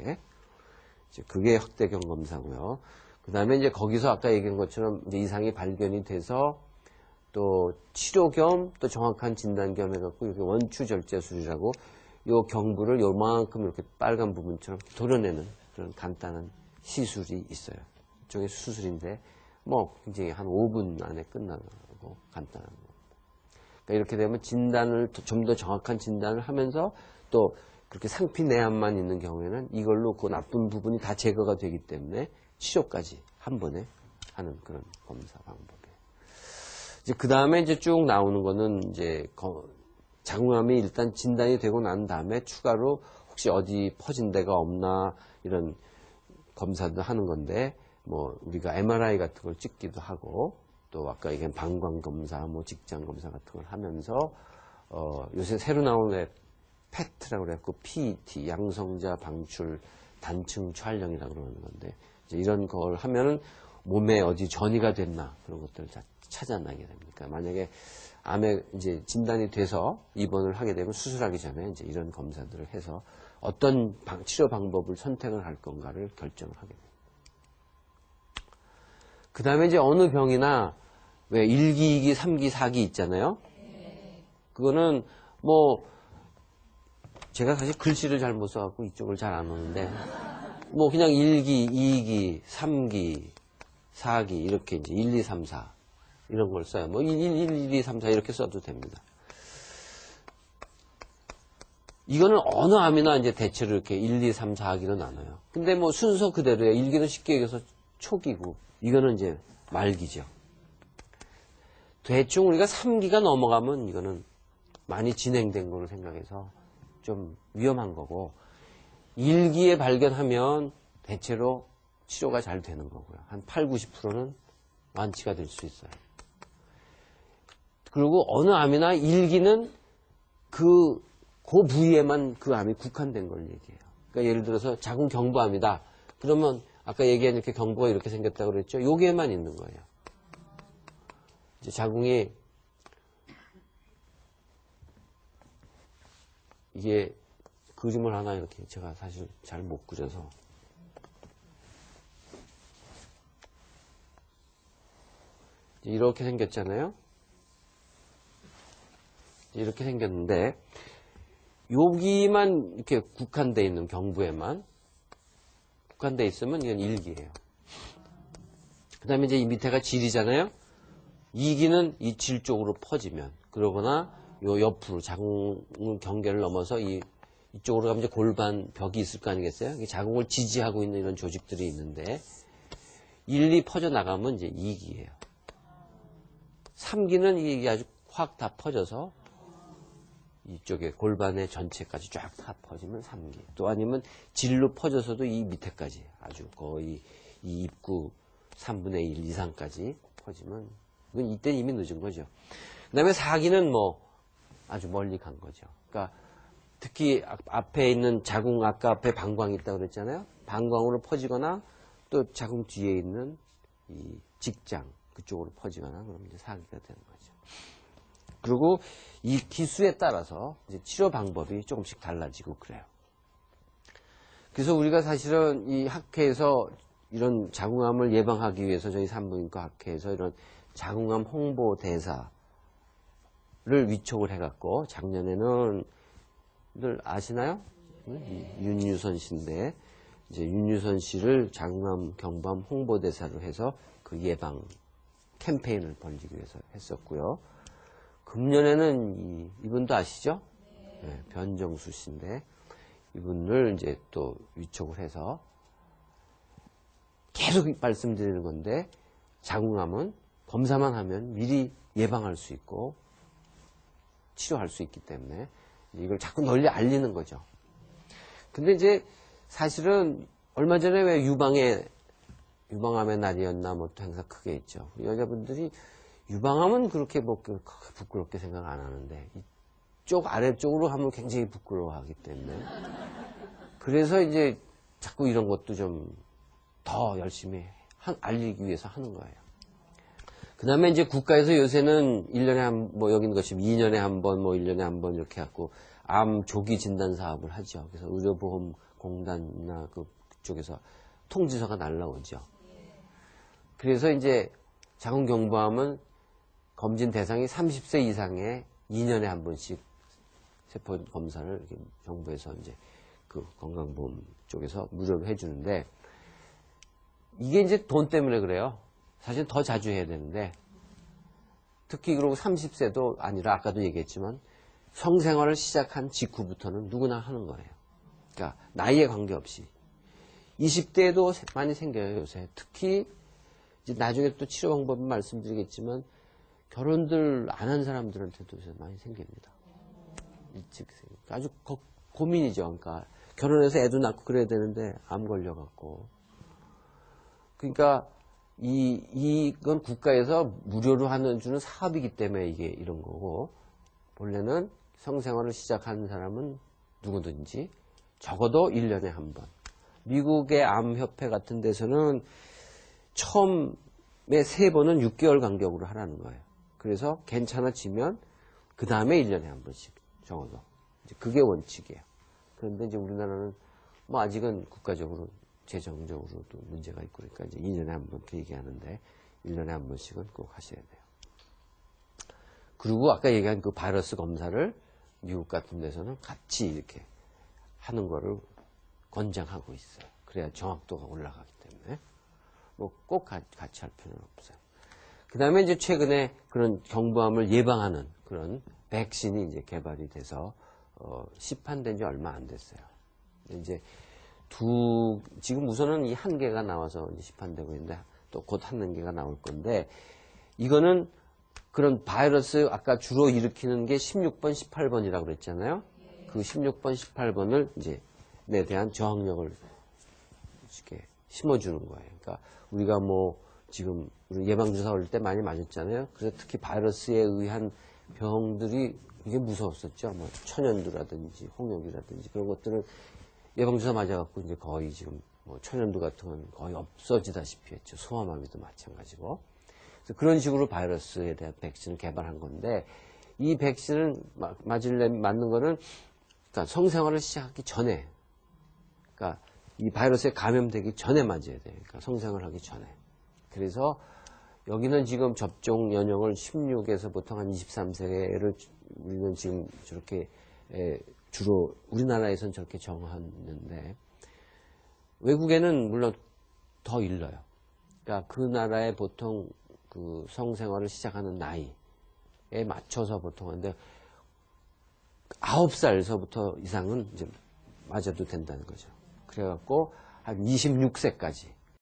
정확하게. 이제 그게 확대경 검사고요. 그 다음에 이제 거기서 아까 얘기한 것처럼 이제 이상이 발견이 돼서 또 치료 겸 또 정확한 진단 겸 해갖고 이렇게 원추절제술이라고 요 경부를 요만큼 이렇게 빨간 부분처럼 도려내는 그런 간단한 시술이 있어요. 일종의 수술인데 뭐 굉장히 한 5분 안에 끝나고 간단한 거. 그러니까 이렇게 되면 진단을 좀 더 정확한 진단을 하면서 또 그렇게 상피 내암만 있는 경우에는 이걸로 그 나쁜 부분이 다 제거가 되기 때문에 치료까지 한 번에 하는 그런 검사 방법이에요. 이제 그 다음에 이제 쭉 나오는 거는 이제 자궁암이 일단 진단이 되고 난 다음에 추가로 혹시 어디 퍼진 데가 없나 이런 검사도 하는 건데 뭐 우리가 MRI 같은 걸 찍기도 하고 또 아까 얘기한 방광 검사, 뭐 직장 검사 같은 걸 하면서 요새 새로 나온 PET라고 그래갖고 PET 양성자 방출 단층 촬영이라고 그러는 건데 이제 이런 걸 하면은 몸에 어디 전이가 됐나 그런 것들을 다 찾아내게 됩니다. 만약에 암에 이제 진단이 돼서 입원을 하게 되면 수술하기 전에 이제 이런 검사들을 해서 어떤 치료 방법을 선택을 할 건가를 결정을 하게 됩니다. 그 다음에 이제 어느 병이나 왜 1기, 2기, 3기, 4기 있잖아요. 그거는 뭐 제가 사실 글씨를 잘 못 써갖고 이쪽을 잘 안 오는데 뭐 그냥 1기, 2기, 3기, 4기 이렇게 이제 1, 2, 3, 4 이런 걸 써요. 뭐 1, 2, 3, 4 이렇게 써도 됩니다. 이거는 어느 암이나 이제 대체로 이렇게 1, 2, 3, 4기로 나눠요. 근데 뭐 순서 그대로예요. 1기는 쉽게 얘기해서 초기고 이거는 이제 말기죠. 대충 우리가 3기가 넘어가면 이거는 많이 진행된 걸로 생각해서 좀 위험한 거고 1기에 발견하면 대체로 치료가 잘 되는 거고요. 한 8, 90%는 완치가 될 수 있어요. 그리고 어느 암이나 1기는 그 부위에만 그 암이 국한된 걸 얘기해요. 그러니까 예를 들어서 자궁 경부암이다. 그러면 아까 얘기한 이렇게 경부가 이렇게 생겼다고 그랬죠. 여기에만 있는 거예요. 이제 자궁이 이게 그림을 하나 이렇게 제가 사실 잘 못 그려서 이렇게 생겼잖아요. 이렇게 생겼는데 여기만 이렇게 국한되어 있는 경부에만 국한되어 있으면 이건 1기예요. 그 다음에 이제 이 밑에가 질이잖아요. 2기는 이 질 쪽으로 퍼지면 그러거나 요 옆으로 자궁 경계를 넘어서 이쪽으로 가면 이제 골반 벽이 있을 거 아니겠어요? 자궁을 지지하고 있는 이런 조직들이 있는데 1, 2 퍼져 나가면 이제 2기예요. 3기는 이게 아주 확 다 퍼져서 이쪽에 골반의 전체까지 쫙 다 퍼지면 3기. 또 아니면 질로 퍼져서도 이 밑에까지 아주 거의 이 입구 3분의 1 이상까지 퍼지면 이건 이때 이미 늦은 거죠. 그 다음에 4기는 뭐 아주 멀리 간 거죠. 그러니까 특히 앞에 있는 자궁, 아까 앞에 방광이 있다고 그랬잖아요. 방광으로 퍼지거나 또 자궁 뒤에 있는 이 직장 그쪽으로 퍼지거나 그러면 이제 4기가 되는 거죠. 그리고 이 기수에 따라서 이제 치료 방법이 조금씩 달라지고 그래요. 그래서 우리가 사실은 이 학회에서 이런 자궁암을 예방하기 위해서 저희 산부인과 학회에서 이런 자궁암 홍보 대사를 위촉을 해갖고 작년에는 늘 아시나요? 윤유선 씨인데 이제 윤유선 씨를 자궁암 경부암 홍보 대사로 해서 그 예방 캠페인을 벌이기 위해서 했었고요. 금년에는 이분도 아시죠? 네, 변정수 씨인데 이분을 이제 또 위촉을 해서 계속 말씀드리는 건데 자궁암은 검사만 하면 미리 예방할 수 있고 치료할 수 있기 때문에 이걸 자꾸 널리 알리는 거죠. 근데 이제 사실은 얼마 전에 왜 유방암의 날이었나 뭐 또 행사 크게 있죠. 여자분들이 유방암은 그렇게 뭐 부끄럽게 생각 안 하는데 이쪽 아래쪽으로 하면 굉장히 부끄러워하기 때문에 그래서 이제 자꾸 이런 것도 좀 더 열심히 알리기 위해서 하는 거예요. 그 다음에 이제 국가에서 요새는 1년에 뭐 여기는 것이 2년에 한 번, 뭐 1년에 한 번 이렇게 해갖고 암 조기 진단 사업을 하죠. 그래서 의료보험 공단이나 그쪽에서 통지서가 날라오죠. 그래서 이제 자궁경부암은 검진 대상이 30세 이상의 2년에 한 번씩 세포 검사를 이렇게 정부에서 이제 그 건강보험 쪽에서 무료로 해주는데, 이게 이제 돈 때문에 그래요. 사실 더 자주 해야 되는데, 특히 그리고 30세도 아니라 아까도 얘기했지만 성생활을 시작한 직후부터는 누구나 하는 거예요. 그러니까 나이에 관계없이 20대에도 많이 생겨요. 요새 특히 이제 나중에 또 치료 방법은 말씀드리겠지만 결혼들 안 한 사람들한테도 요새 많이 생깁니다. 일찍 아주 고민이죠. 그러니까 결혼해서 애도 낳고 그래야 되는데 암 걸려갖고. 그러니까 이건 국가에서 무료로 주는 사업이기 때문에 이게 이런 거고, 본래는 성생활을 시작하는 사람은 누구든지 적어도 1년에 한 번. 미국의 암협회 같은 데서는 처음에 3번은 6개월 간격으로 하라는 거예요. 그래서 괜찮아지면 그 다음에 1년에 한 번씩 적어도. 이제 그게 원칙이에요. 그런데 이제 우리나라는 뭐 아직은 국가적으로 재정적으로도 문제가 있고 그러니까 이제 2년에 한 번 이렇게 얘기하는데 1년에 한 번씩은 꼭 하셔야 돼요. 그리고 아까 얘기한 그 바이러스 검사를 미국 같은 데서는 같이 이렇게 하는 거를 권장하고 있어요. 그래야 정확도가 올라가기 때문에. 뭐 꼭 같이 할 필요는 없어요. 그 다음에 이제 최근에 그런 경부암을 예방하는 그런 백신이 이제 개발이 돼서 시판된 지 얼마 안 됐어요. 이제 지금 우선은 이 한 개가 나와서 이제 시판되고 있는데 또 곧 한 개가 나올 건데, 이거는 그런 바이러스 아까 주로 일으키는 게 16번, 18번이라고 그랬잖아요. 그 16번, 18번을 이제 에 대한 저항력을 이렇게 심어주는 거예요. 그러니까 우리가 뭐 지금 예방주사 올릴 때 많이 맞았잖아요. 그래서 특히 바이러스에 의한 병들이 이게 무서웠었죠. 뭐 천연두라든지 홍역이라든지 그런 것들은 예방주사 맞아갖고 이제 거의 지금 뭐 천연두 같은 건 거의 없어지다시피 했죠. 소아마비도 마찬가지고. 그래서 그런 식으로 바이러스에 대한 백신을 개발한 건데, 이 백신을 맞는 거는 그러니까 성생활을 시작하기 전에, 그러니까 이 바이러스에 감염되기 전에 맞아야 돼요. 그러니까 성생활 하기 전에. 그래서 여기는 지금 접종 연령을 16에서 보통 한 23세를 우리는 지금 저렇게 주로 우리나라에서는 저렇게 정하는데, 외국에는 물론 더 일러요. 그러니까 그 나라의 보통 그 성생활을 시작하는 나이에 맞춰서 보통 하는데 9살서부터 이상은 이제 맞아도 된다는 거죠. 그래갖고 한 26세까지